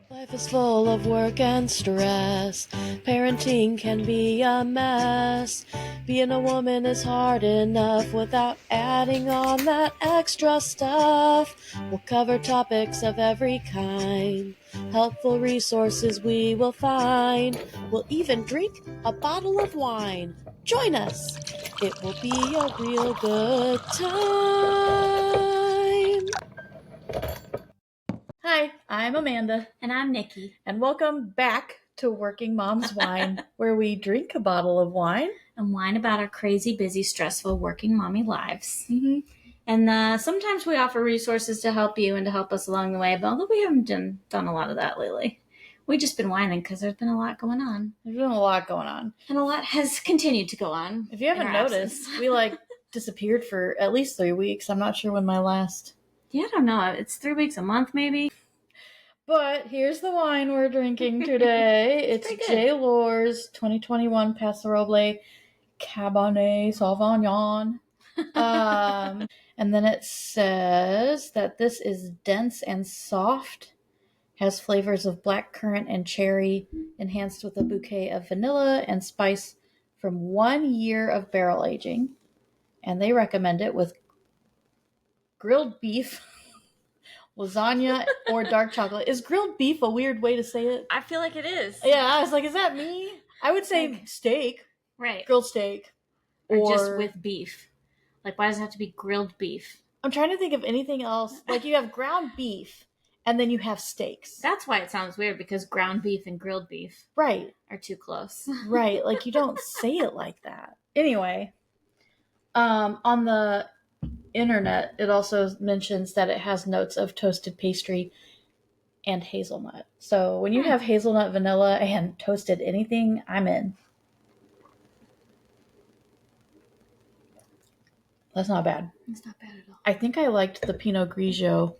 Life is full of work and stress. Parenting can be a mess. Being a woman is hard enough without adding on that extra stuff. We'll cover topics of every kind. Helpful resources we will find. We'll even drink a bottle of wine. Join us. It will be a real good time. Hi, I'm Amanda. And I'm Nikki. And welcome back to Working Mom's Wine, where we drink a bottle of wine. And whine about our crazy, busy, stressful working mommy lives. Mm-hmm. And sometimes we offer resources to help you and to help us along the way, but although we haven't done a lot of that lately. We've just been whining because there's been a lot going on. There's been a lot going on. And a lot has continued to go on. If you haven't noticed, we disappeared for at least 3 weeks. I'm not sure when my last... Yeah, I don't know. It's 3 weeks a month, maybe. But here's the wine we're drinking today. It's J. Lore's 2021 Paso Roble Cabernet Sauvignon. And then it says that this is dense and soft, has flavors of blackcurrant and cherry, enhanced with a bouquet of vanilla and spice from 1 year of barrel aging. And they recommend it with grilled beef, lasagna, or dark chocolate. Is grilled beef a weird way to say it? I feel like it is. Yeah, I was like, is that me? I would say steak. Right. Grilled steak. Or just with beef. Like, why does it have to be grilled beef? I'm trying to think of anything else. Like, you have ground beef, and then you have steaks. That's why it sounds weird, because ground beef and grilled beef are too close. Right. Like, you don't say it like that. Anyway, on the internet, it also mentions that it has notes of toasted pastry and hazelnut. So when you have hazelnut, vanilla, and toasted anything, I'm in. That's not bad. It's not bad at all. I think I liked the Pinot Grigio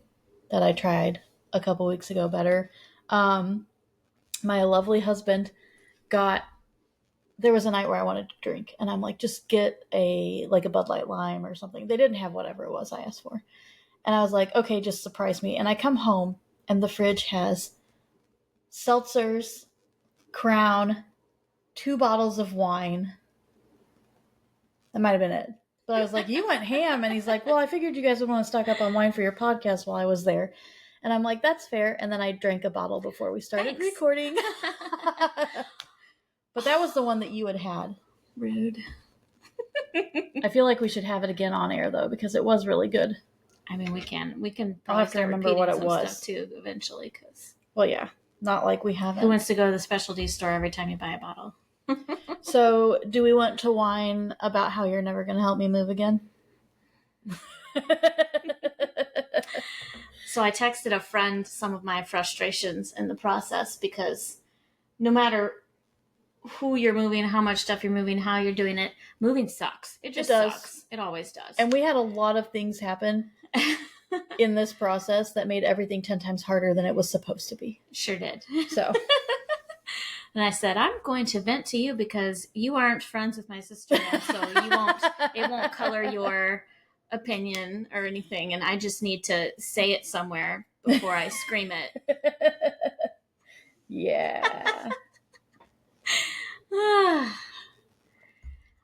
that I tried a couple weeks ago better. My lovely husband there was a night where I wanted to drink, and I'm like, just get a Bud Light Lime or something. They didn't have whatever it was I asked for. And I was like, okay, just surprise me. And I come home, and the fridge has seltzers, Crown, 2 bottles of wine. That might have been it. But I was like, you went ham. And he's like, well, I figured you guys would want to stock up on wine for your podcast while I was there. And I'm like, that's fair. And then I drank a bottle before we started recording. But that was the one that you had. Rude. I feel like we should have it again on air, though, because it was really good. I mean, we can. I'll have to remember what it was stuff too eventually. Well, yeah, not like we haven't. Who wants to go to the specialty store every time you buy a bottle? So, do we want to whine about how you're never going to help me move again? So I texted a friend some of my frustrations in the process, because no matter who you're moving, how much stuff you're moving, how you're doing it, moving sucks. It just sucks. It always does. And we had a lot of things happen in this process that made everything 10 times harder than it was supposed to be. Sure did. So, and I said, I'm going to vent to you because you aren't friends with my sister-in-law, so it won't color your opinion or anything, and I just need to say it somewhere before I scream it. Yeah.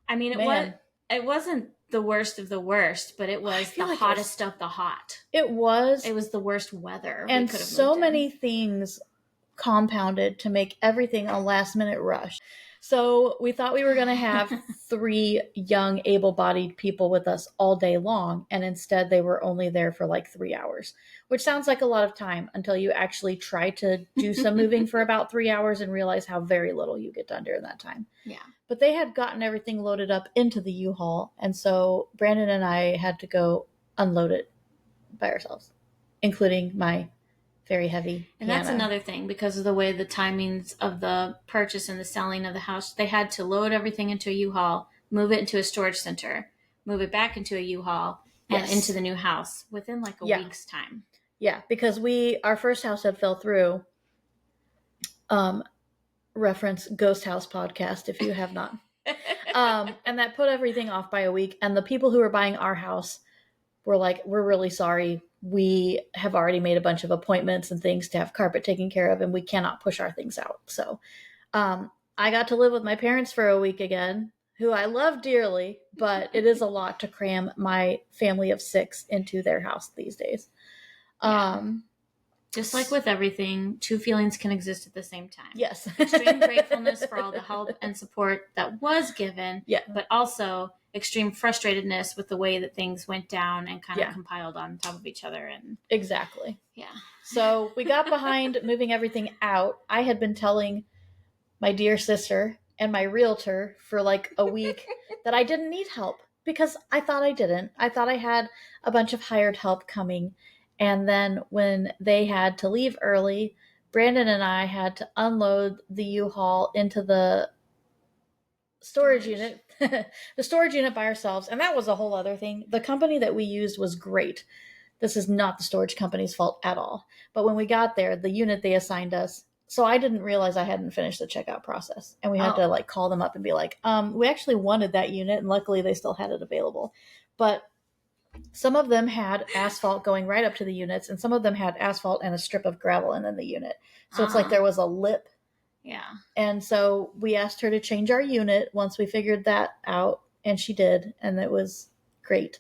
I mean, it wasn't the worst of the worst, but it was the hottest of the hot. It was the worst weather. And so many things compounded to make everything a last minute rush. So we thought we were going to have 3 young, able-bodied people with us all day long, and instead they were only there for 3 hours, which sounds like a lot of time until you actually try to do some moving for about 3 hours and realize how very little you get done during that time. Yeah. But they had gotten everything loaded up into the U-Haul, and so Brandon and I had to go unload it by ourselves, including my very heavy and piano. That's another thing, because of the way the timings of the purchase and the selling of the house, they had to load everything into a U-Haul, move it into a storage center, move it back into a U-Haul, and into the new house within a week's time. Yeah, because our first house had fell through. Reference Ghost House podcast if you have not. And that put everything off by a week, and the people who were buying our house were like, we're really sorry. we have already made a bunch of appointments and things to have carpet taken care of, and we cannot push our things out. So I got to live with my parents for a week again, who I love dearly, but it is a lot to cram my family of 6 into their house these days. Yeah. Just like with everything, two feelings can exist at the same time. Yes. Extreme gratefulness for all the help and support that was given, yeah. but also extreme frustratedness with the way that things went down and kind of Yeah. compiled on top of each other. And exactly. yeah. So we got behind moving everything out. I had been telling my dear sister and my realtor for like a week that I didn't need help because I thought I didn't. I thought I had a bunch of hired help coming. And then when they had to leave early, Brandon and I had to unload the U-Haul into the storage unit, the storage unit by ourselves. And that was a whole other thing. The company that we used was great. This is not the storage company's fault at all. But when we got there, the unit they assigned us, so I didn't realize I hadn't finished the checkout process. And we had to like call them up and be like, we actually wanted that unit, and luckily they still had it available. But some of them had asphalt going right up to the units, and some of them had asphalt and a strip of gravel in the unit. So it's like there was a lip. Yeah. And so we asked her to change our unit once we figured that out, and she did, and it was great.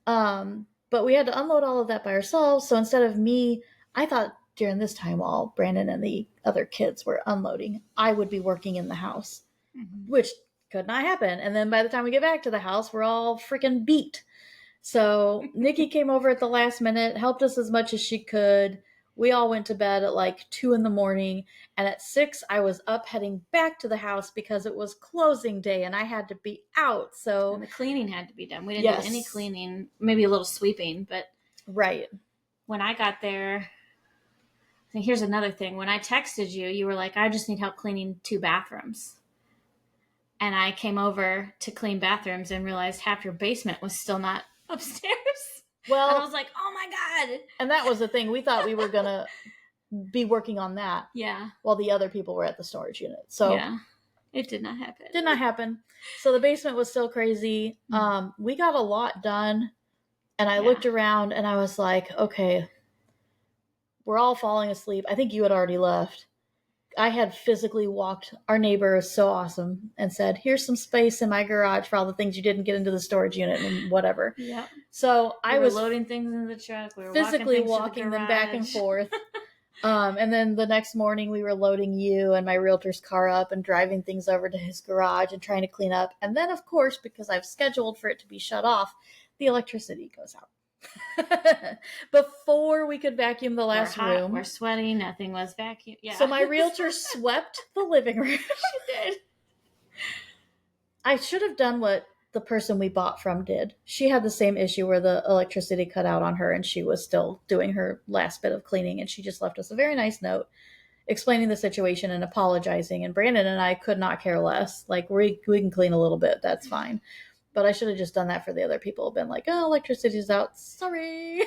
But we had to unload all of that by ourselves. So instead of me, I thought during this time while Brandon and the other kids were unloading, I would be working in the house, which could not happen. And then by the time we get back to the house, we're all freaking beat. So Nikki came over at the last minute, helped us as much as she could. We all went to bed at like 2 a.m. And at 6, I was up heading back to the house because it was closing day and I had to be out. So and the cleaning had to be done. We didn't do any cleaning, maybe a little sweeping, but right. When I got there, I think here's another thing. When I texted you, you were like, I just need help cleaning 2 bathrooms. And I came over to clean bathrooms and realized half your basement was still not upstairs. Well, and I was like, oh my God. And that was the thing. We thought we were going to be working on that. Yeah. While the other people were at the storage unit. So yeah. It did not happen. Did not happen. So the basement was still crazy. We got a lot done. And I looked around and I was like, okay, we're all falling asleep. I think you had already left. I had physically walked. Our neighbor is so awesome and said, here's some space in my garage for all the things you didn't get into the storage unit and whatever. Yeah. So I was loading things in the truck. We were physically walking them back and forth. And then the next morning we were loading you and my realtor's car up and driving things over to his garage and trying to clean up. And then, of course, because I've scheduled for it to be shut off, the electricity goes out. Before we could vacuum the last room. We're sweaty. Nothing was vacuumed. Yeah. So my realtor swept the living room. She did. I should have done what the person we bought from did. She had the same issue where the electricity cut out on her and she was still doing her last bit of cleaning, and she just left us a very nice note explaining the situation and apologizing. And Brandon and I could not care less. Like, we can clean a little bit. That's fine. But I should have just done that for the other people. Been like, oh, electricity's out. Sorry.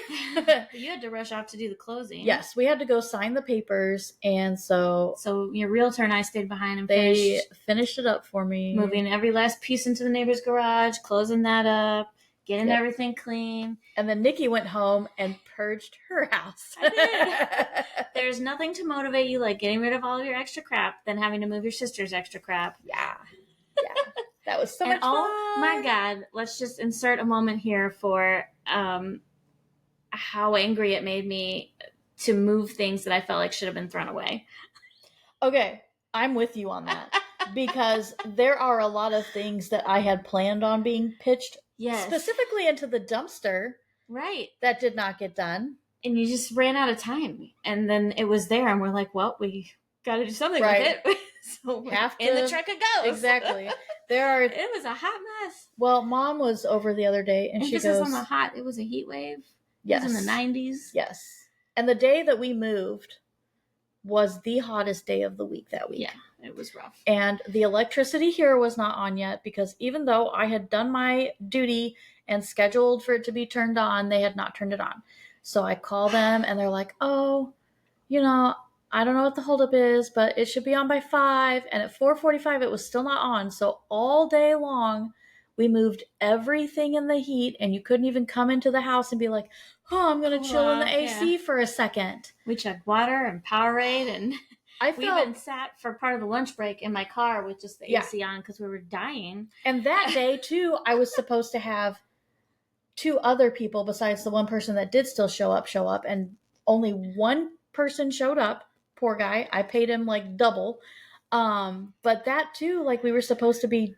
You had to rush out to do the closing. Yes, we had to go sign the papers. And so your realtor and I stayed behind and they finished it up for me. Moving every last piece into the neighbor's garage, closing that up, getting everything clean. And then Nikki went home and purged her house. I did. There's nothing to motivate you like getting rid of all of your extra crap than having to move your sister's extra crap. Yeah. That was so much fun. Oh my God, let's just insert a moment here for how angry it made me to move things that I felt like should have been thrown away. Okay, I'm with you on that. Because there are a lot of things that I had planned on being pitched specifically into the dumpster. Right. That did not get done. And you just ran out of time. And then it was there and we're like, well, we got to do something with it. So in the truck it goes. Exactly. It was a hot mess. Well, Mom was over the other day and she goes, on the hot, it was a heat wave. Yes. It was in the 90s. Yes. And the day that we moved was the hottest day of the week that week. Yeah, it was rough. And the electricity here was not on yet because even though I had done my duty and scheduled for it to be turned on, they had not turned it on. So I call them and they're like, oh, I don't know what the holdup is, but it should be on by 5. And at 4:45, it was still not on. So all day long, We moved everything in the heat, and you couldn't even come into the house and be like, oh, I'm going to chill in the AC for a second. We chugged water and Powerade, and we even sat for part of the lunch break in my car with just the AC on because we were dying. And that day, too, I was supposed to have 2 other people besides the one person that did still show up, and only one person showed up. Poor guy. I paid him like double. But that too, like we were supposed to be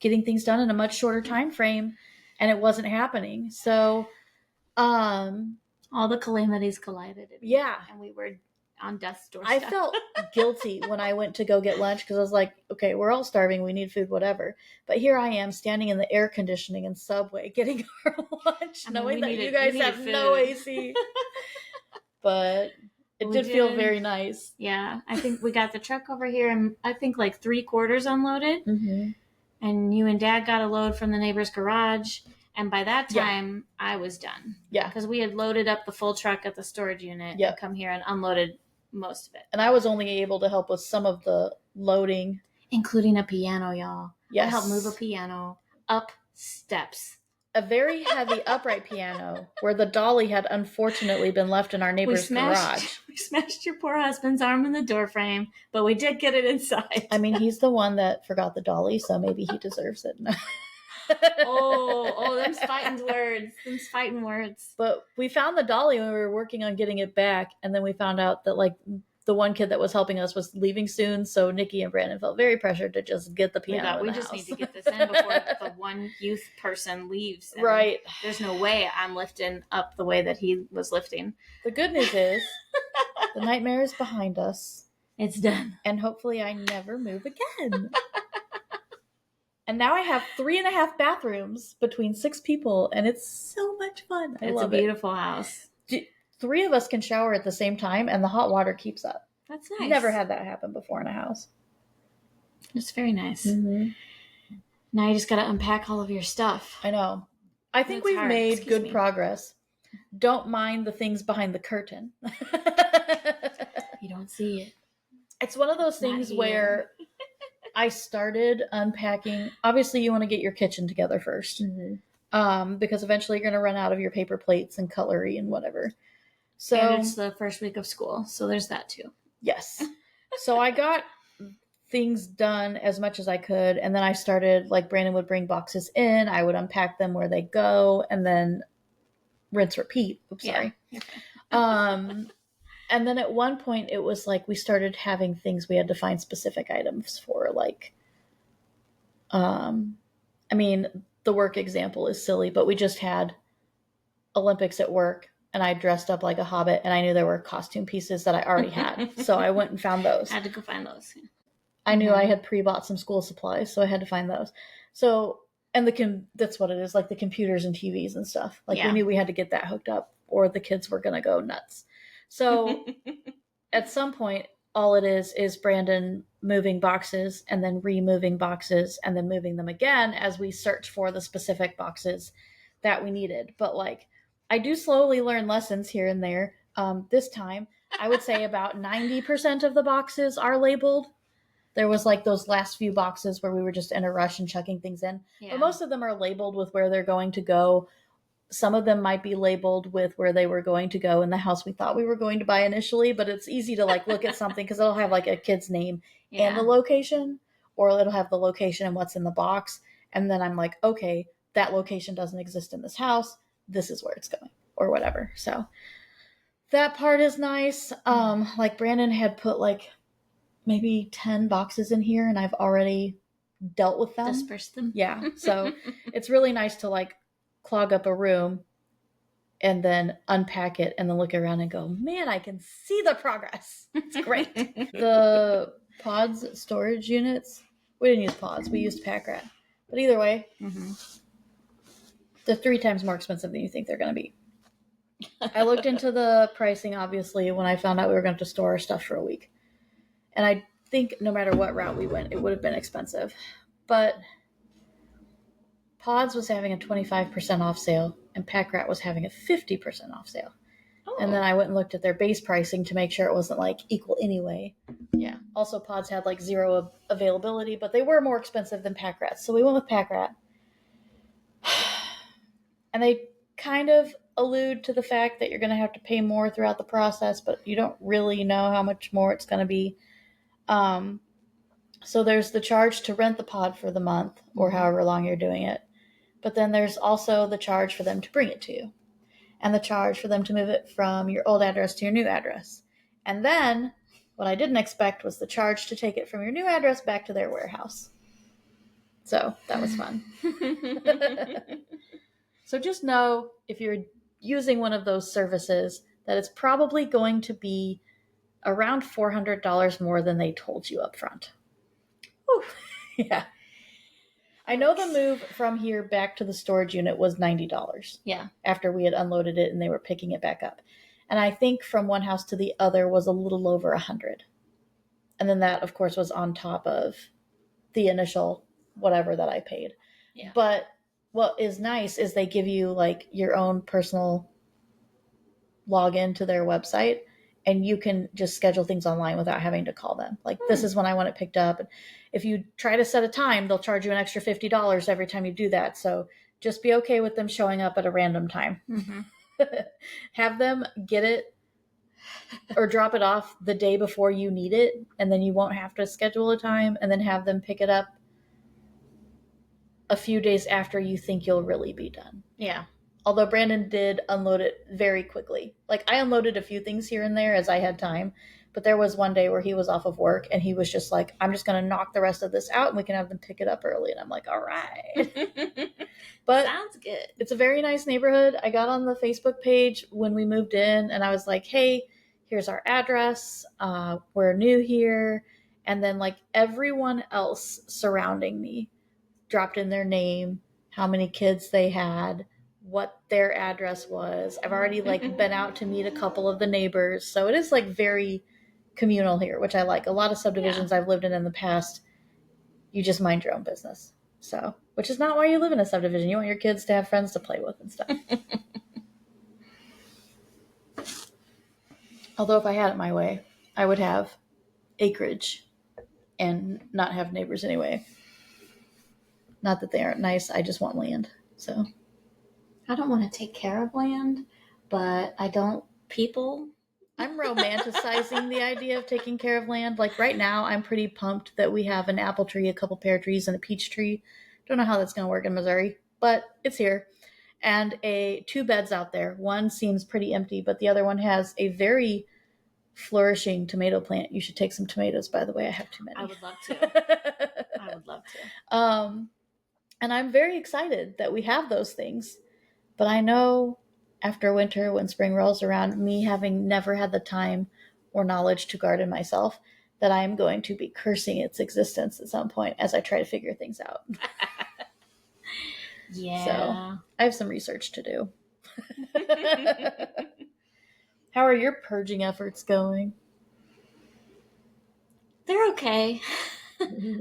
getting things done in a much shorter time frame, and it wasn't happening. So all the calamities collided. And we were on death's doorstep. I felt guilty when I went to go get lunch because I was like, okay, we're all starving. We need food, whatever. But here I am standing in the air conditioning in Subway getting our lunch, knowing that you guys have no AC. But it did feel very nice. Yeah. I think we got the truck over here, and I think like 3/4 unloaded. Mm-hmm. And you and Dad got a load from the neighbor's garage. And by that time, I was done. Yeah. Because we had loaded up the full truck at the storage unit and come here and unloaded most of it. And I was only able to help with some of the loading. Including a piano, y'all. Yes. I helped move a piano up steps. A very heavy upright piano where the dolly had unfortunately been left in our neighbor's garage. We smashed your poor husband's arm in the door frame, but we did get it inside. I mean, he's the one that forgot the dolly, so maybe he deserves it. them's fighting words. But we found the dolly when we were working on getting it back, and then we found out that like the one kid that was helping us was leaving soon, so Nikki and Brandon felt very pressured to just get the piano. We just need to get this in before the one youth person leaves. Right. There's no way I'm lifting up the way that he was lifting. The good news is the nightmare is behind us. It's done. And hopefully I never move again. And now I have 3.5 bathrooms between 6 people, and it's so much fun. It's a beautiful house. 3 of us can shower at the same time, and the hot water keeps up. That's nice. Never had that happen before in a house. It's very nice. Mm-hmm. Now you just got to unpack all of your stuff. I know. I think we've made good progress. Don't mind the things behind the curtain. You don't see it. It's one of those things where I started unpacking. Obviously, you want to get your kitchen together first. Mm-hmm. Because eventually you're going to run out of your paper plates and cutlery and whatever. So, and it's the first week of school, so there's that too. Yes. So I got things done as much as I could, and then I started, like, Brandon would bring boxes in, I would unpack them where they go, and then rinse, repeat. Oops, sorry. Okay. And then at one point it was like we started having things we had to find specific items for, like, I mean, the work example is silly, but we just had Olympics at work, and I dressed up like a hobbit, and I knew there were costume pieces that I already had. So I went and found those. I had to go find those. I knew I had pre-bought some school supplies, so I had to find those. So, and that's what it is, like the computers and TVs and stuff. Like, we knew we had to get that hooked up, or the kids were going to go nuts. So at some point, all it is Brandon moving boxes and then removing boxes and then moving them again as we search for the specific boxes that we needed. But, like, I do slowly learn lessons here and there. This time, I would say about 90% of the boxes are labeled. There was, like, those last few boxes where we were just in a rush and chucking things in. Yeah. But most of them are labeled with where they're going to go. Some of them might be labeled with where they were going to go in the house we thought we were going to buy initially. But it's easy to, like, look at something because it'll have, like, a kid's name and the location. Or it'll have the location and what's in the box. And then I'm like, okay, that location doesn't exist in this house. This is where it's going, or whatever. So that part is nice. Like, Brandon had put, like, maybe 10 boxes in here, and I've already dealt with them. Dispersed them. Yeah. So it's really nice to, like, clog up a room and then unpack it and then look around and go, man, I can see the progress. It's great. The pods storage units, we didn't use pods. We used pack rat. But either way, they're 3 times more expensive than you think they're going to be. I looked into the pricing, obviously, when I found out we were going to store our stuff for a week. And I think no matter what route we went, it would have been expensive. But Pods was having a 25% off sale, and Pack Rat was having a 50% off sale. Oh. And then I went and looked at their base pricing to make sure it wasn't, like, equal anyway. Yeah. Also, Pods had, like, 0 availability, but they were more expensive than Pack Rat. So we went with Pack Rat. And they kind of allude to the fact that you're going to have to pay more throughout the process, but you don't really know how much more it's going to be. So there's the charge to rent the pod for the month or however long you're doing it. But then there's also the charge for them to bring it to you and the charge for them to move it from your old address to your new address. And then what I didn't expect was the charge to take it from your new address back to their warehouse. So that was fun. So just know if you're using one of those services that it's probably going to be around $400 more than they told you up front. Whew. Yeah. I know the move from here back to the storage unit was $90. Yeah. After we had unloaded it and they were picking it back up. And I think from one house to the other was a little over $100. And then that, of course, was on top of the initial whatever that I paid. Yeah. But what is nice is they give you like your own personal login to their website, and you can just schedule things online without having to call them. Like, this is when I want it picked up. And if you try to set a time, they'll charge you an extra $50 every time you do that. So just be okay with them showing up at a random time. Mm-hmm. Have them get it or drop it off the day before you need it, and then you won't have to schedule a time, and then have them pick it up a few days after you think you'll really be done. Yeah. Although Brandon did unload it very quickly. Like, I unloaded a few things here and there as I had time, but there was one day where he was off of work and he was just like, I'm just going to knock the rest of this out and we can have them pick it up early. And I'm like, all right. But sounds good. It's a very nice neighborhood. I got on the Facebook page when we moved in and I was like, hey, here's our address. We're new here. And then like everyone else surrounding me dropped in their name, how many kids they had, what their address was. I've already like been out to meet a couple of the neighbors. So it is like very communal here, which I like. A lot of subdivisions I've lived in the past, you just mind your own business. So, which is not why you live in a subdivision. You want your kids to have friends to play with and stuff. Although if I had it my way, I would have acreage and not have neighbors anyway. Not that they aren't nice. I just want land. So I don't want to take care of land, but I don't people. I'm romanticizing the idea of taking care of land. Like right now, I'm pretty pumped that we have an apple tree, a couple pear trees, and a peach tree. Don't know how that's going to work in Missouri, but it's here. And two beds out there. One seems pretty empty, but the other one has a very flourishing tomato plant. You should take some tomatoes, by the way. I have too many. I would love to. I would love to. And I'm very excited that we have those things. But I know after winter, when spring rolls around, me having never had the time or knowledge to garden myself, that I am going to be cursing its existence at some point as I try to figure things out. Yeah. So I have some research to do. How are your purging efforts going? They're okay.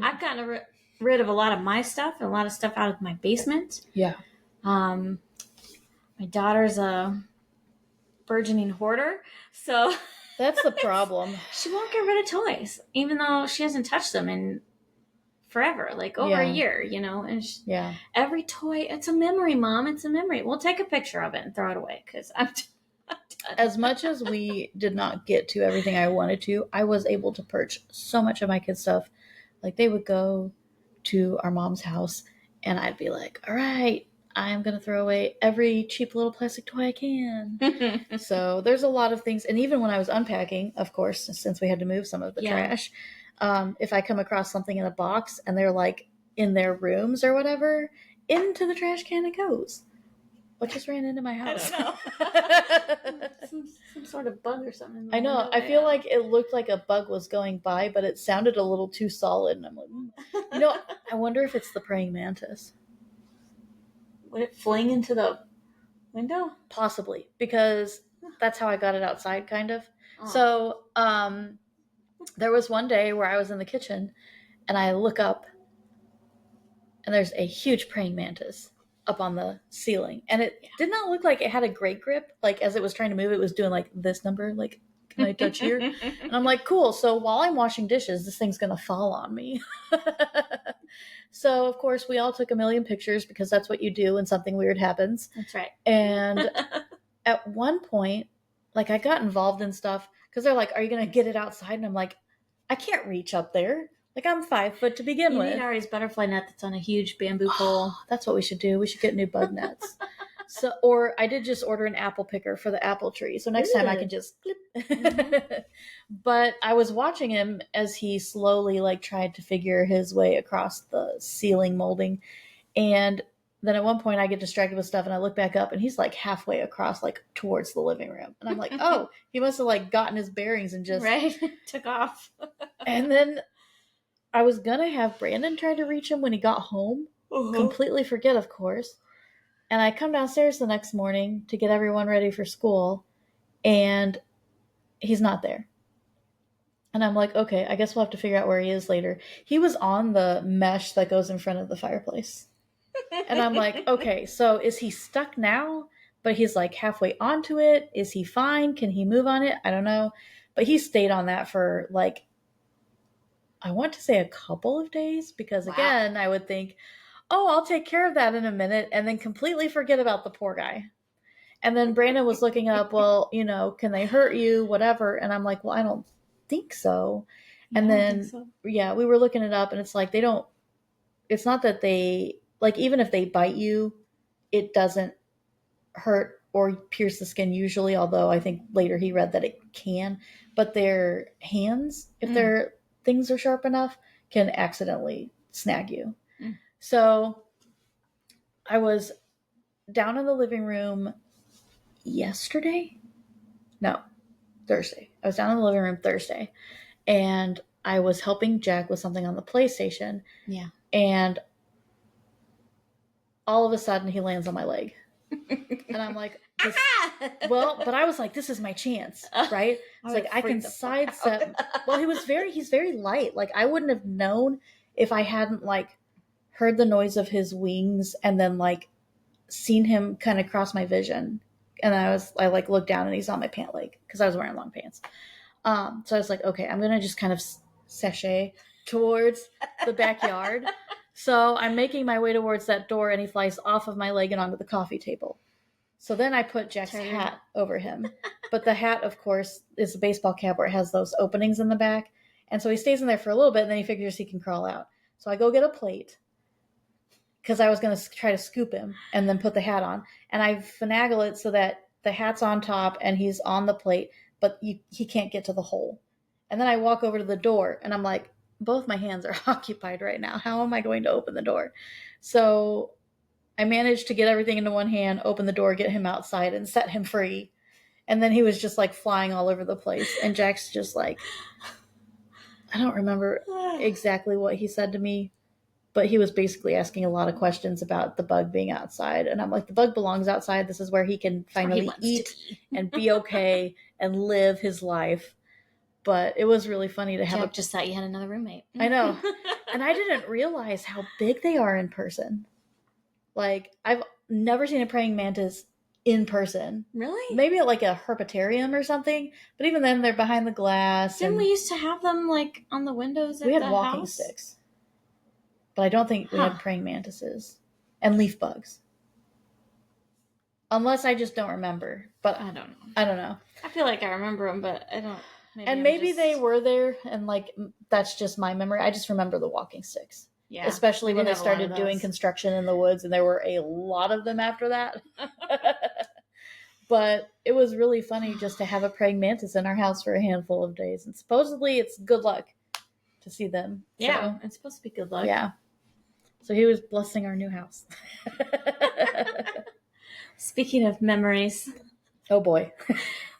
I've gotten rid of a lot of my stuff and a lot of stuff out of my basement. Yeah. My daughter's a burgeoning hoarder, so that's the problem. She won't get rid of toys, even though she hasn't touched them in forever, like over a year, you know. And every toy, it's a memory, Mom. It's a memory. We'll take a picture of it and throw it away because I'm done. As much as we did not get to everything I wanted to, I was able to purge so much of my kids' stuff. Like they would go to our mom's house and I'd be like, all right, I'm going to throw away every cheap little plastic toy I can. So there's a lot of things. And even when I was unpacking, of course, since we had to move some of the trash, if I come across something in a box and they're like in their rooms or whatever, into the trash can it goes. What just ran into my house? I don't know. some sort of bug or something. I know. I feel like it looked like a bug was going by, but it sounded a little too solid. And I'm like, you know, I wonder if it's the praying mantis. Would it fling into the window? Possibly, because that's how I got it outside, kind of. Oh. So there was one day where I was in the kitchen, and I look up, and there's a huge praying mantis up on the ceiling. And it did not look like it had a great grip. Like, as it was trying to move, it was doing, like, this number. Like, can I touch here? And I'm like, cool. So while I'm washing dishes, this thing's going to fall on me. So, of course, we all took a million pictures because that's what you do when something weird happens. That's right. And at one point, like, I got involved in stuff because they're like, are you going to get it outside? And I'm like, I can't reach up there. Like, I'm 5 foot to begin with. You need Ari's butterfly net that's on a huge bamboo pole. That's what we should do. We should get new bug nets. So, or I did just order an apple picker for the apple tree. So next time I can just clip. Mm-hmm. But I was watching him as he slowly like tried to figure his way across the ceiling molding. And then at one point I get distracted with stuff and I look back up and he's like halfway across, like towards the living room. And I'm like, oh, he must have like gotten his bearings and just took off. And then I was gonna have Brandon try to reach him when he got home. Completely forget, of course. And I come downstairs the next morning to get everyone ready for school, and he's not there. And I'm like, okay, I guess we'll have to figure out where he is later. He was on the mesh that goes in front of the fireplace. And I'm like, okay, so is he stuck now? But he's like halfway onto it. Is he fine? Can he move on it? I don't know. But he stayed on that for like, I want to say a couple of days because again, I would think, oh, I'll take care of that in a minute and then completely forget about the poor guy. And then Brandon was looking up, well, you know, can they hurt you? Whatever. And I'm like, well, I don't think so. And then, yeah, we were looking it up and it's like, it's not that they, like, even if they bite you, it doesn't hurt or pierce the skin usually, although I think later he read that it can. But their hands, if their things are sharp enough, can accidentally snag you. So I was down in the living room Thursday. I was down in the living room Thursday, and I was helping Jack with something on the PlayStation. Yeah. And all of a sudden, he lands on my leg. And I'm like, but I was like, this is my chance, right? It's like, I can sidestep. Well, he's very light. Like, I wouldn't have known if I hadn't, like, heard the noise of his wings and then, like, seen him kind of cross my vision. And I like looked down and he's on my pant leg because I was wearing long pants. So I was like, okay, I'm going to just kind of sashay towards the backyard. So I'm making my way towards that door and he flies off of my leg and onto the coffee table. So then I put Jack's hat over him. But the hat, of course, is a baseball cap where it has those openings in the back. And so he stays in there for a little bit and then he figures he can crawl out. So I go get a plate because I was going to try to scoop him and then put the hat on. And I finagle it so that the hat's on top and he's on the plate, but he can't get to the hole. And then I walk over to the door and I'm like, both my hands are occupied right now. How am I going to open the door? So I managed to get everything into one hand, open the door, get him outside and set him free. And then he was just like flying all over the place. And Jack's just like, I don't remember exactly what he said to me, but he was basically asking a lot of questions about the bug being outside. And I'm like, the bug belongs outside. This is where he can finally eat and be okay and live his life. But it was really funny to have. Jack just thought you had another roommate. I know. And I didn't realize how big they are in person. Like, I've never seen a praying mantis in person. Really? Maybe at like a herpetarium or something. But even then, they're behind the glass. Didn't we used to have them like on the windows at the house? We had walking sticks. But I don't think we had praying mantises. And leaf bugs. Unless I just don't remember. But I don't know. I don't know. I feel like I remember them, but I don't. Maybe they were there, and like that's just my memory. I just remember the walking sticks. Yeah. Especially when they started doing construction in the woods, and there were a lot of them after that. But it was really funny just to have a praying mantis in our house for a handful of days. And supposedly it's good luck to see them. Yeah, so, it's supposed to be good luck. Yeah. So he was blessing our new house. Speaking of memories. Oh boy.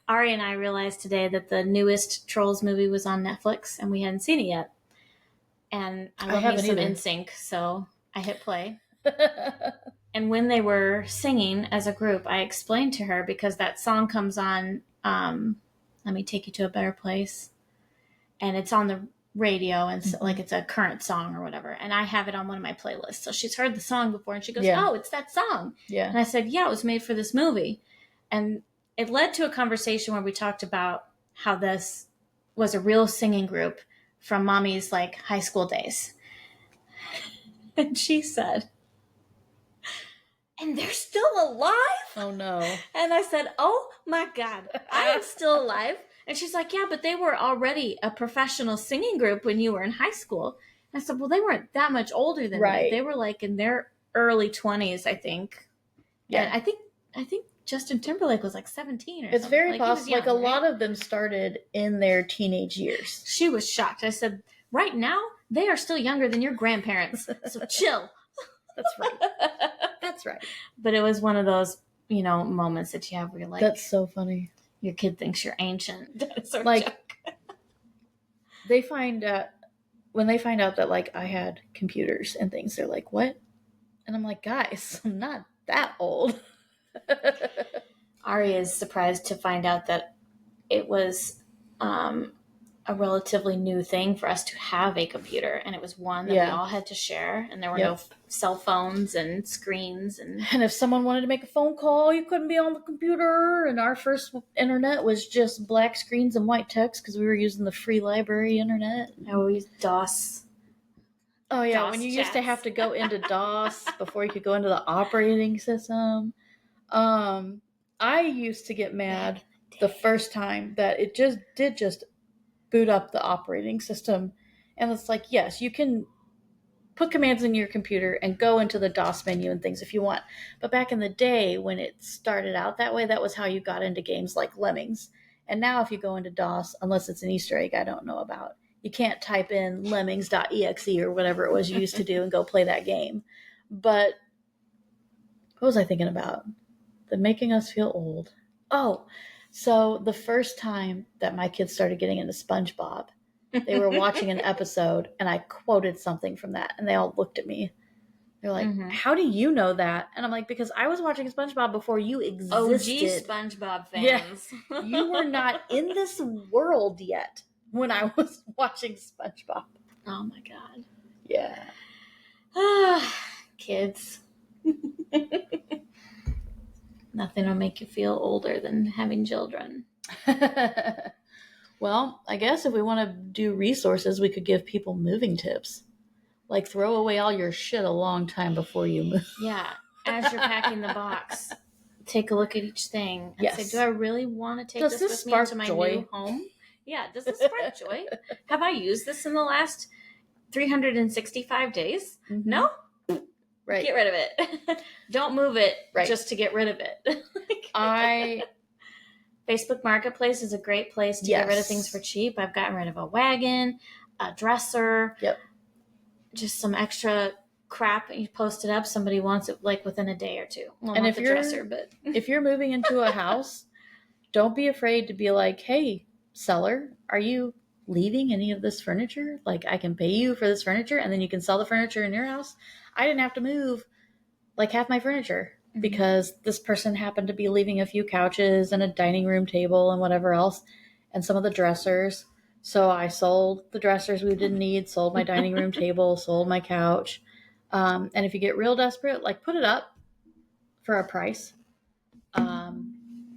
Ari and I realized today that the newest Trolls movie was on Netflix and we hadn't seen it yet. And I love me some NSYNC, so I hit play. And when they were singing as a group, I explained to her because that song comes on, Let Me Take You to a Better Place. And it's on the radio and so, like it's a current song or whatever. And I have it on one of my playlists. So she's heard the song before and she goes, oh, it's that song. Yeah. And I said, yeah, it was made for this movie. And it led to a conversation where we talked about how this was a real singing group from Mommy's like high school days. And she said, and they're still alive? Oh, no. And I said, oh my God, I am still alive. And she's like, yeah, but they were already a professional singing group when you were in high school. And I said, well, they weren't that much older than me. They were like in their early 20s, I think. Yeah. And I think Justin Timberlake was like 17 or something. It's very like, possible. Like, a lot of them started in their teenage years. She was shocked. I said, right now, they are still younger than your grandparents. So chill. That's right. That's right. But it was one of those, you know, moments that you have where you're like, that's so funny. Your kid thinks you're ancient. Like, they find out, when they find out that, like, I had computers and things, they're like, what? And I'm like, guys, I'm not that old. Ari is surprised to find out that it was a relatively new thing for us to have a computer, and it was one that we all had to share, and there were no cell phones and screens, and if someone wanted to make a phone call, you couldn't be on the computer. And our first internet was just black screens and white text because we were using the free library internet. Oh, we used DOS. Oh yeah, DOS when you used to have to go into DOS before you could go into the operating system. I used to get mad the first time that it just boot up the operating system. And it's like, yes, you can put commands in your computer and go into the DOS menu and things if you want. But back in the day when it started out that way, that was how you got into games like Lemmings. And now if you go into DOS, unless it's an Easter egg I don't know about, you can't type in lemmings.exe or whatever it was you used to do and go play that game. But what was I thinking about? The making us feel old. Oh, so the first time that my kids started getting into SpongeBob, they were watching an episode and I quoted something from that and they all looked at me. They're like, how do you know that? And I'm like, because I was watching SpongeBob before you existed. OG SpongeBob fans. Yeah. You were not in this world yet when I was watching SpongeBob. Oh my God. Yeah. Kids. Nothing will make you feel older than having children. Well, I guess if we want to do resources, we could give people moving tips. Like, throw away all your shit a long time before you move. Yeah. As you're packing the box, take a look at each thing and say, do I really want to take this with me into my new home? Yeah. Does this spark joy? Have I used this in the last 365 days? Mm-hmm. No? Right. Get rid of it. Don't move it just to get rid of it. Facebook Marketplace is a great place to get rid of things for cheap. I've gotten rid of a wagon, a dresser, just some extra crap. You post it up, somebody wants it like within a day or two. Well, and if you're dresser, but if you're moving into a house, don't be afraid to be like, hey, seller, are you leaving any of this furniture? Like, I can pay you for this furniture and then you can sell the furniture in your house. I didn't have to move like half my furniture because this person happened to be leaving a few couches and a dining room table and whatever else and some of the dressers. So I sold the dressers we didn't need, sold my dining room table, sold my couch. And if you get real desperate, like, put it up for a price.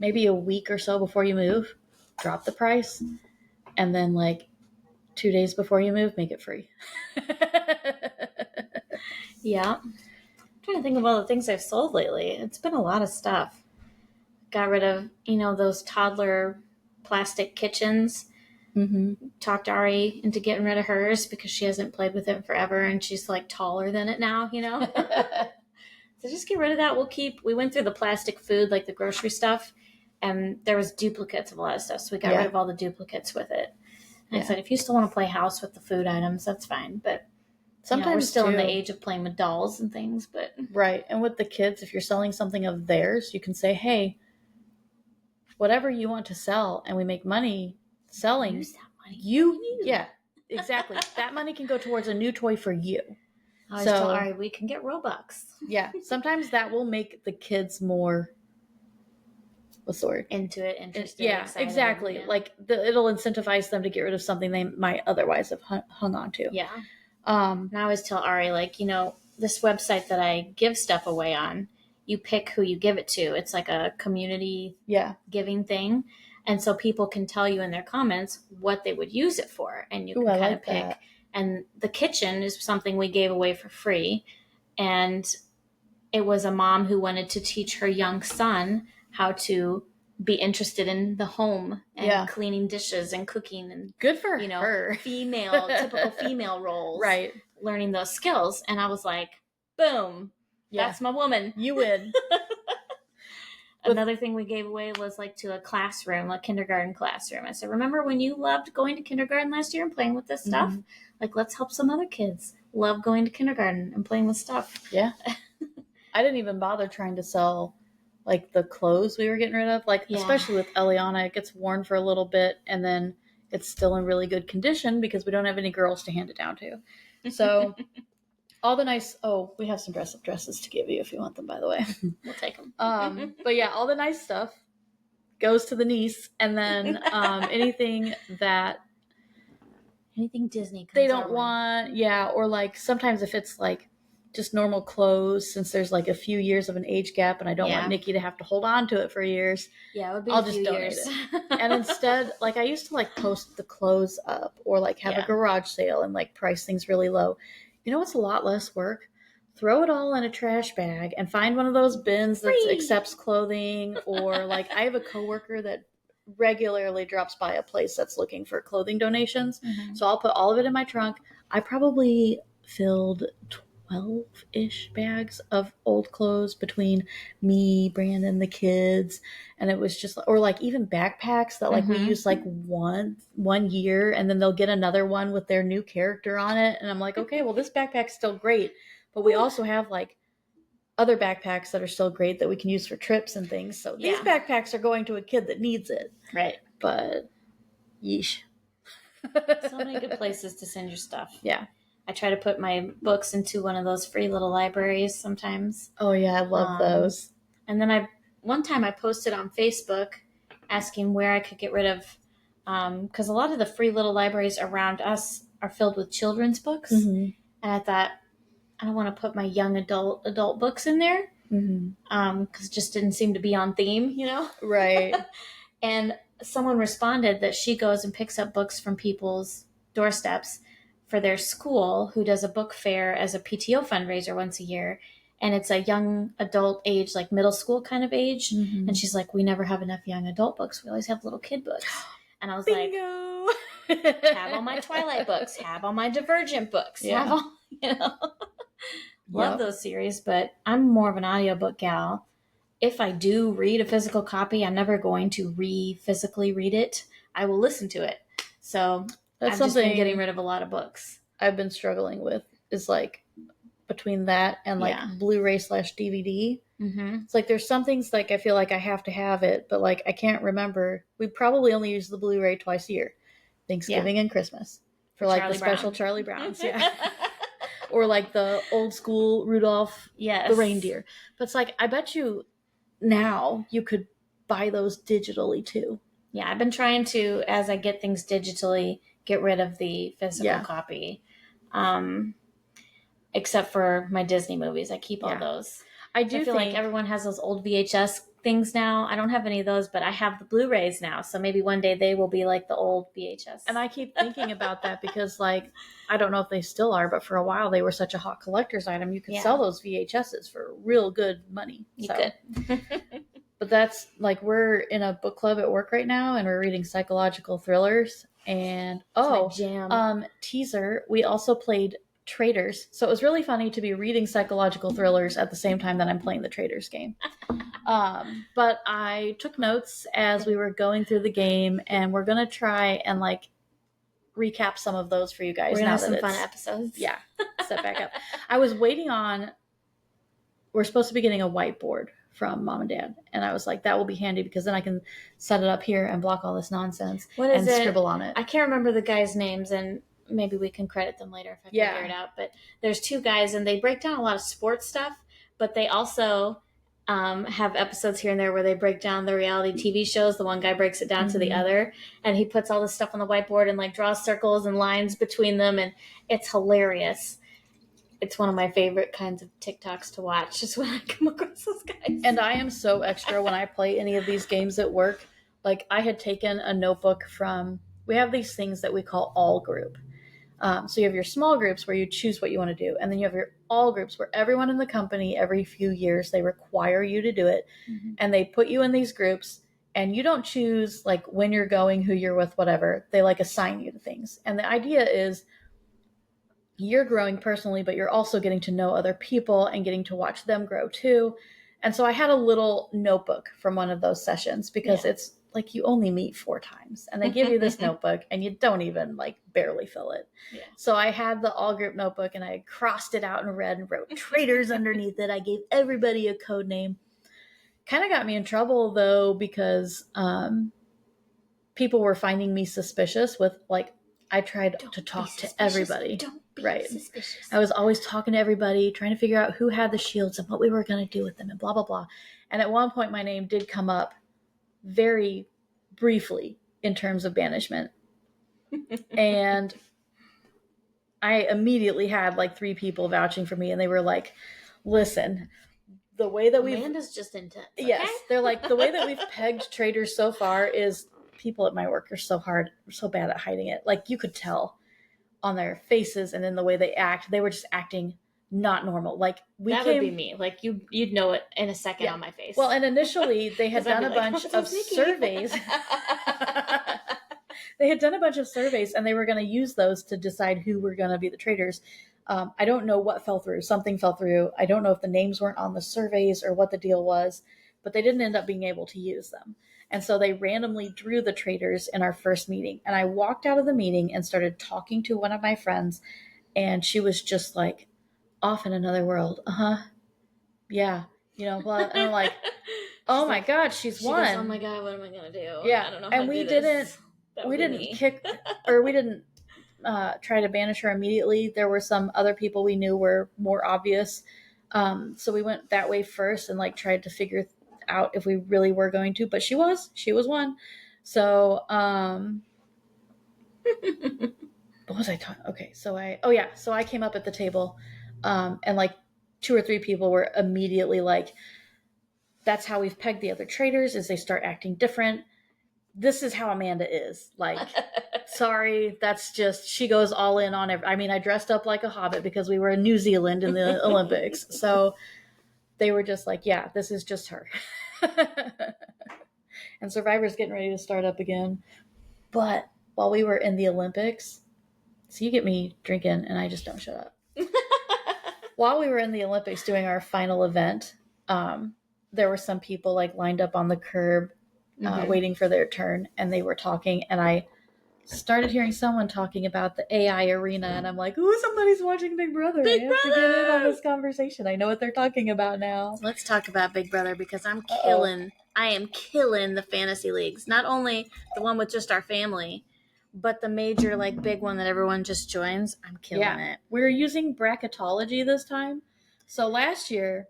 Maybe a week or so before you move, drop the price. And then, like, 2 days before you move, make it free. Yeah. I'm trying to think of all the things I've sold lately. It's been a lot of stuff. Got rid of, those toddler plastic kitchens. Mm-hmm. Talked Ari into getting rid of hers because she hasn't played with it forever and she's like taller than it now, So just get rid of that. We went through the plastic food, like the grocery stuff, and there was duplicates of a lot of stuff. So we got rid of all the duplicates with it. And I said, if you still want to play house with the food items, that's fine. But sometimes we're still in the age of playing with dolls and things. But right. And with the kids, if you're selling something of theirs, you can say, hey, whatever you want to sell and we make money selling, use that money. Yeah, exactly. That money can go towards a new toy for you. I always tell Ari, we can get Robux. Yeah. Sometimes that will make the kids more, what's the word? Into it, interested. Yeah, excited, exactly. Yeah. Like it'll incentivize them to get rid of something they might otherwise have hung on to. Yeah. And I always tell Ari, like, this website that I give stuff away on, you pick who you give it to. It's like a community giving thing. And so people can tell you in their comments what they would use it for. And you can kind of pick. That. And the kitchen is something we gave away for free. And it was a mom who wanted to teach her young son how to be interested in the home and cleaning dishes and cooking and good for her. Typical female roles, right? Learning those skills. And I was like, boom, that's my woman. You win. Another thing we gave away was like to a classroom, a kindergarten classroom. I said, remember when you loved going to kindergarten last year and playing with this stuff? Mm-hmm. Like, let's help some other kids love going to kindergarten and playing with stuff. Yeah. I didn't even bother trying to sell like the clothes we were getting rid of. Like, especially with Eliana, it gets worn for a little bit and then it's still in really good condition because we don't have any girls to hand it down to. So all the nice, we have some dress-up dresses to give you if you want them, by the way. We'll take them. But yeah, all the nice stuff goes to the niece. And then anything Disney they don't want, or like sometimes if it's like just normal clothes, since there's like a few years of an age gap and I don't want Nikki to have to hold on to it for years. Yeah, it would be I'll just donate it. And instead, like I used to like post the clothes up or like have a garage sale and like price things really low. You know what's a lot less work? Throw it all in a trash bag and find one of those bins that accepts clothing. Or like I have a coworker that regularly drops by a place that's looking for clothing donations. Mm-hmm. So I'll put all of it in my trunk. I probably filled 12-ish bags of old clothes between me, Brandon, the kids. And it was just, or like even backpacks that like we use like one year and then they'll get another one with their new character on it. And I'm like, okay, well this backpack's still great. But we also have like other backpacks that are still great that we can use for trips and things. So these backpacks are going to a kid that needs it. Right. But yeesh. So many good places to send your stuff. Yeah. I try to put my books into one of those free little libraries sometimes. Oh yeah, I love those. And then one time I posted on Facebook asking where I could get rid of, because a lot of the free little libraries around us are filled with children's books. Mm-hmm. And I thought, I don't want to put my young adult books in there, because it just didn't seem to be on theme, you know? Right. And someone responded that she goes and picks up books from people's doorsteps for their school, who does a book fair as a PTO fundraiser once a year. And it's a young adult age, like middle school kind of age. Mm-hmm. And she's like, we never have enough young adult books. We always have little kid books. And I was Bingo. Like, have all my Twilight books, have all my Divergent books, have all, Love those series, but I'm more of an audiobook gal. If I do read a physical copy, I'm never going to physically read it. I will listen to it. So I've just been getting rid of a lot of books. I've been struggling with is like between that and like Blu-ray / DVD. Mm-hmm. It's like there's some things like I feel like I have to have it, but like I can't remember. We probably only use the Blu-ray twice a year, Thanksgiving and Christmas, for like the special Charlie Browns. Yeah. Or like the old school Rudolph the reindeer. But it's like, I bet you now you could buy those digitally too. Yeah, I've been trying to, as I get things digitally, get rid of the physical copy. Except for my Disney movies. I keep all those. I feel like everyone has those old VHS things now. I don't have any of those, but I have the Blu-rays now. So maybe one day they will be like the old VHS. And I keep thinking about that because like, I don't know if they still are, but for a while they were such a hot collector's item. You could sell those VHSs for real good money. You could. But that's like, we're in a book club at work right now and we're reading psychological thrillers. And teaser, we also played Traders. So it was really funny to be reading psychological thrillers at the same time that I'm playing the Traders game. But I took notes as we were going through the game, and we're going to try and like recap some of those for you guys. We're going to have some fun episodes. Yeah. Step back up. I was waiting on, we're supposed to be getting a whiteboard from mom and dad. And I was like, that will be handy because then I can set it up here and block all this nonsense and scribble on it. I can't remember the guys' names, and maybe we can credit them later if I figure it out. But there's two guys, and they break down a lot of sports stuff, but they also have episodes here and there where they break down the reality TV shows. The one guy breaks it down to the other, and he puts all this stuff on the whiteboard and like draws circles and lines between them, and it's hilarious. It's one of my favorite kinds of TikToks to watch, just when I come across those guys. And I am so extra when I play any of these games at work. Like I had taken a notebook from, we have these things that we call All Group. So you have your small groups where you choose what you want to do. And then you have your all groups where everyone in the company, every few years, they require you to do it. Mm-hmm. And they put you in these groups, and you don't choose like when you're going, who you're with, whatever. They like assign you to things. And the idea is you're growing personally, but you're also getting to know other people and getting to watch them grow too. And so I had a little notebook from one of those sessions because it's like you only meet 4 times and they give you this notebook and you don't even like barely fill it. Yeah. So I had the all group notebook and I crossed it out in red and wrote traders underneath it. I gave everybody a code name. Kind of got me in trouble though because people were finding me suspicious with like I tried to talk to everybody. Don't be suspicious. I was always talking to everybody, trying to figure out who had the shields and what we were going to do with them and blah, blah, blah. And at one point, my name did come up very briefly in terms of banishment. And I immediately had like 3 people vouching for me. And they were like, listen, the way that Amanda's just intense. Okay? Yes. They're like, the way that we've pegged traders so far is people at my work are so bad at hiding it. Like you could tell on their faces and in the way they act, they were just acting not normal. Like that would be me. Like you'd know it in a second on my face. Well, and initially they had done a bunch of surveys. They had done a bunch of surveys and they were going to use those to decide who were going to be the traders. I don't know what fell through. Something fell through. I don't know if the names weren't on the surveys or what the deal was, but they didn't end up being able to use them. And so they randomly drew the traders in our first meeting. And I walked out of the meeting and started talking to one of my friends. And she was just like, off in another world. Yeah. You know, blah. And I'm like, oh my God, she's won. Goes, oh my God, what am I going to do? Yeah. I don't know how and we didn't kick or we didn't try to banish her immediately. There were some other people we knew were more obvious. So we went that way first and like tried to figure out if we really were going to, but she was one. So, what was I talking? Okay. So I came up at the table, and like 2 or 3 people were immediately like, that's how we've pegged the other traders is they start acting different. This is how Amanda is. Like, sorry, that's just, she goes all in on every, I mean, I dressed up like a hobbit because we were in New Zealand in the Olympics. So they were just like, yeah, this is just her. And Survivor's getting ready to start up again. But while we were in the Olympics, so you get me drinking and I just don't shut up. While we were in the Olympics doing our final event, there were some people like lined up on the curb waiting for their turn, and they were talking, and I started hearing someone talking about the AI arena, and I'm like, ooh, somebody's watching Big Brother. I have to get in on this conversation. I know what they're talking about now. Let's talk about Big Brother because I am killing the fantasy leagues. Not only the one with just our family, but the major, like, big one that everyone just joins. I'm killing it. We're using bracketology this time. So last year,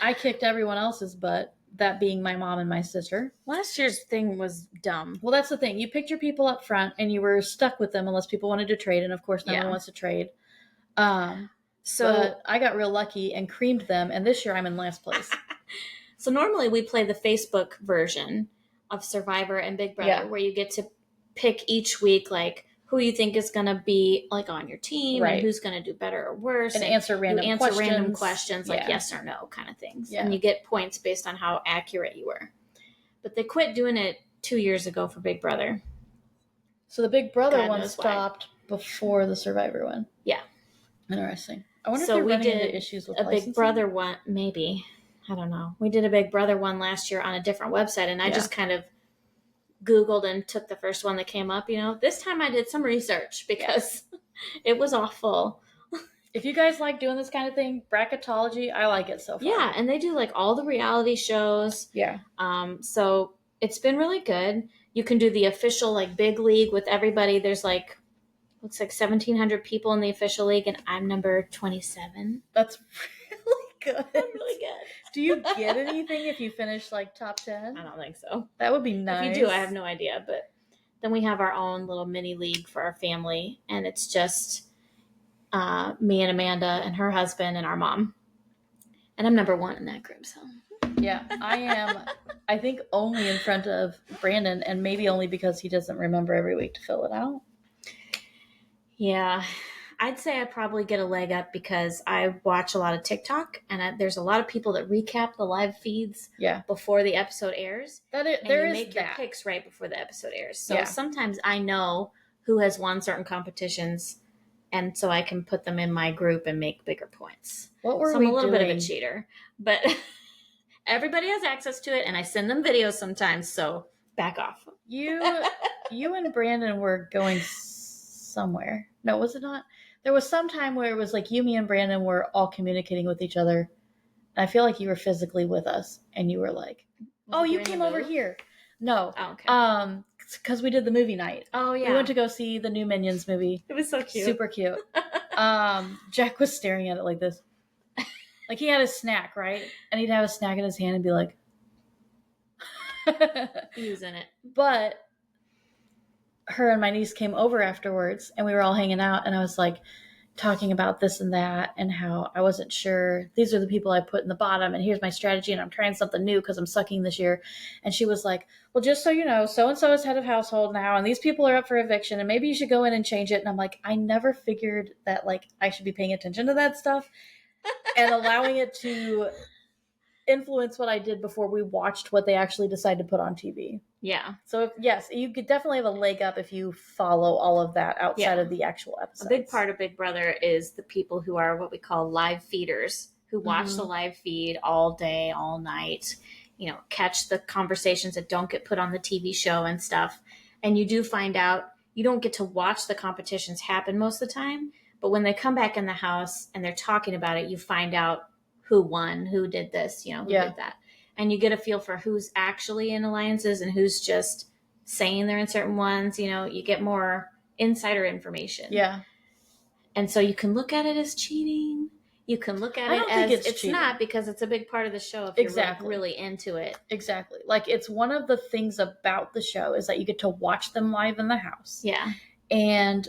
I kicked everyone else's butt, that being my mom and my sister. Last year's thing was dumb. Well, that's the thing. You picked your people up front, and you were stuck with them unless people wanted to trade, and of course, no one wants to trade. So I got real lucky and creamed them, and this year I'm in last place. So normally we play the Facebook version of Survivor and Big Brother, where you get to pick each week, like, who you think is going to be like on your team and who's going to do better or worse. And answer random questions like yes or no kind of things. Yeah. And you get points based on how accurate you were. But they quit doing it 2 years ago for Big Brother. So the Big Brother one stopped before the Survivor one. Yeah. Interesting. I wonder if they're running into issues with licensing? Big Brother one, maybe. I don't know. We did a Big Brother one last year on a different website, and I just kind of Googled and took the first one that came up. You know, this time I did some research because it was awful. If you guys like doing this kind of thing, bracketology, I like it so far. Yeah, and they do like all the reality shows. Yeah. So it's been really good. You can do the official like big league with everybody. There's like, looks like 1,700 people in the official league, and I'm number 27. That's really good. I'm really good. Do you get anything if you finish like top 10? I don't think so. That would be nice. If you do, I have no idea. But then we have our own little mini league for our family, and it's just me and Amanda and her husband and our mom. And I'm number 1 in that group. So yeah, I am. I think only in front of Brandon, and maybe only because he doesn't remember every week to fill it out. Yeah. I'd say I probably get a leg up because I watch a lot of TikTok, and there's a lot of people that recap the live feeds Yeah. before the episode airs. That is, And there you is make your that. picks right before the episode airs. So Yeah. sometimes I know who has won certain competitions, and so I can put them in my group and make bigger points. What were So we I'm a little doing? bit of a cheater, but everybody has access to it, and I send them videos sometimes, so back off. You and Brandon were going somewhere. No, was it not? There was some time where it was like you, me, and Brandon were all communicating with each other. And I feel like you were physically with us, and you were like, "Oh, you came over here." No, Oh, okay. Because we did the movie night. Oh yeah, We went to go see the new Minions movie. it was so cute, super cute. Jack was staring at it like this, like he had his snack, right? And he'd have a snack in his hand and be like, using it. But her and my niece came over afterwards, and we were all hanging out, and I was like talking about this and that and how I wasn't sure. These are the people I put in the bottom, and here's my strategy, and I'm trying something new because I'm sucking this year. And she was like, well, just so you know, so-and-so is head of household now, and these people are up for eviction, and maybe you should go in and change it. And I'm like, I never figured that like I should be paying attention to that stuff and allowing it to influence what I did before we watched what they actually decide to put on TV. Yeah. So yes, you could definitely have a leg up if you follow all of that outside of the actual episodes. A big part of Big Brother is the people who are what we call live feeders, who watch the live feed all day, all night, catch the conversations that don't get put on the TV show and stuff. And you do find out you don't get to watch the competitions happen most of the time, but when they come back in the house and they're talking about it, you find out who won, who did this, who did that. And you get a feel for who's actually in alliances and who's just saying they're in certain ones. You get more insider information. Yeah. And so you can look at it as cheating. You can look at it as it's not, because it's a big part of the show if you're really into it. Exactly. Like it's one of the things about the show is that you get to watch them live in the house. Yeah. And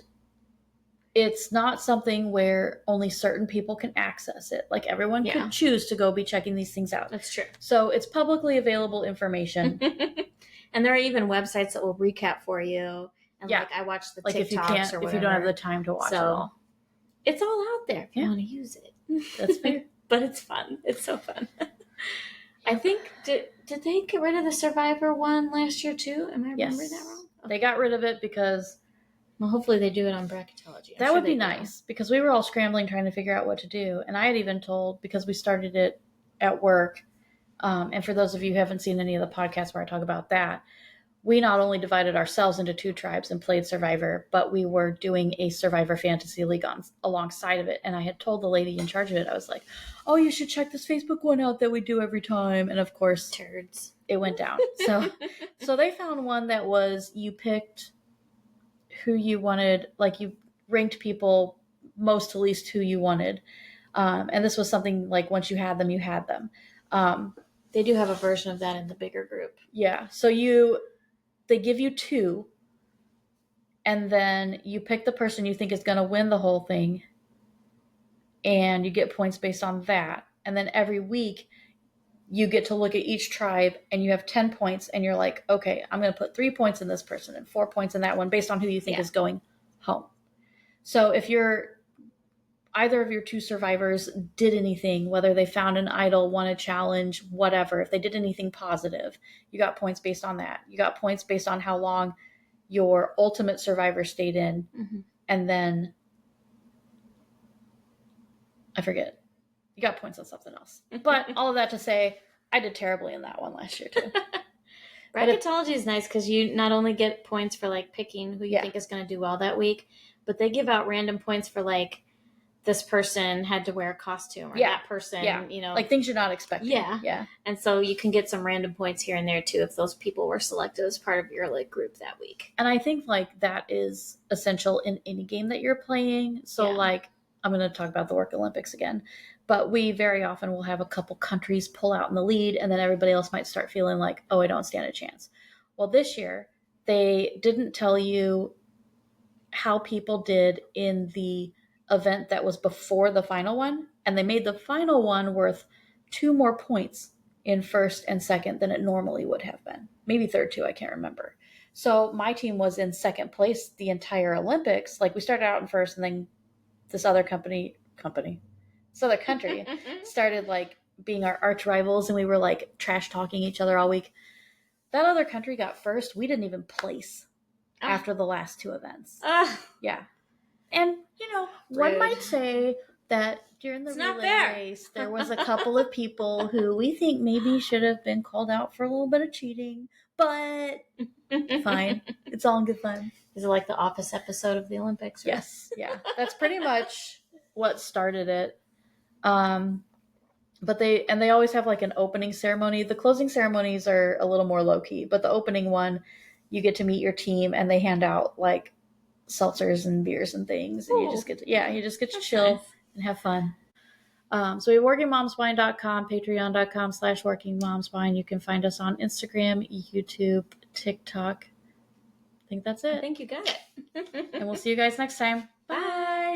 it's not something where only certain people can access it. Like everyone could choose to go be checking these things out. That's true. So it's publicly available information. And there are even websites that will recap for you. And like I watch the TikToks if you can't, or whatever. if you don't have the time to watch it all. It's all out there if you want to use it. That's fair. But it's fun. It's so fun. I think, did they get rid of the Survivor one last year too? Am I remembering that wrong? Okay. They got rid of it because... Well, hopefully they do it on bracketology. That would be nice, because we were all scrambling trying to figure out what to do. And I had even told, because we started it at work, and for those of you who haven't seen any of the podcasts where I talk about that, we not only divided ourselves into 2 tribes and played Survivor, but we were doing a Survivor Fantasy League alongside of it. And I had told the lady in charge of it, I was like, oh, you should check this Facebook one out that we do every time. And of course, turds. It went down. So they found one that was, you picked who you wanted, like you ranked people most to least who you wanted. And this was something like once you had them, you had them. They do have a version of that in the bigger group. Yeah. So they give you 2, and then you pick the person you think is going to win the whole thing, and you get points based on that. And then every week you get to look at each tribe, and you have 10 points, and you're like, okay, I'm going to put 3 points in this person and 4 points in that one based on who you think is going home. So if either of your 2 survivors did anything, whether they found an idol, won a challenge, whatever, if they did anything positive, you got points based on that. You got points based on how long your ultimate survivor stayed in. Mm-hmm. And then I forget. You got points on something else. But all of that to say, I did terribly in that one last year too. Bracketology is nice because you not only get points for like picking who you think is going to do well that week, but they give out random points for like, this person had to wear a costume, or that person, like things you're not expecting. Yeah. And so you can get some random points here and there too if those people were selected as part of your like group that week. And I think like that is essential in any game that you're playing. So like, I'm going to talk about the Work Olympics again, but we very often will have a couple countries pull out in the lead, and then everybody else might start feeling like, oh, I don't stand a chance. Well, this year they didn't tell you how people did in the event that was before the final one, and they made the final one worth 2 more points in first and second than it normally would have been. Maybe third too, I can't remember. So my team was in second place the entire Olympics. Like we started out in first, and then this other country started like being our arch rivals, and we were like trash talking each other all week. That other country got first. We didn't even place after the last two events. Yeah. And, one might say that during the relay race, there was a couple of people who we think maybe should have been called out for a little bit of cheating, but fine. It's all in good fun. Is it like the Office episode of the Olympics? Right? Yes. Yeah. That's pretty much what started it. But they always have like an opening ceremony. The closing ceremonies are a little more low key, but the opening one, you get to meet your team and they hand out like seltzers and beers and things, and you just get to chill nice. And have fun. So we have workingmomswine.com, patreon.com/workingmomswine. You can find us on Instagram, YouTube, TikTok. I think that's it. I think you got it. And we'll see you guys next time. Bye.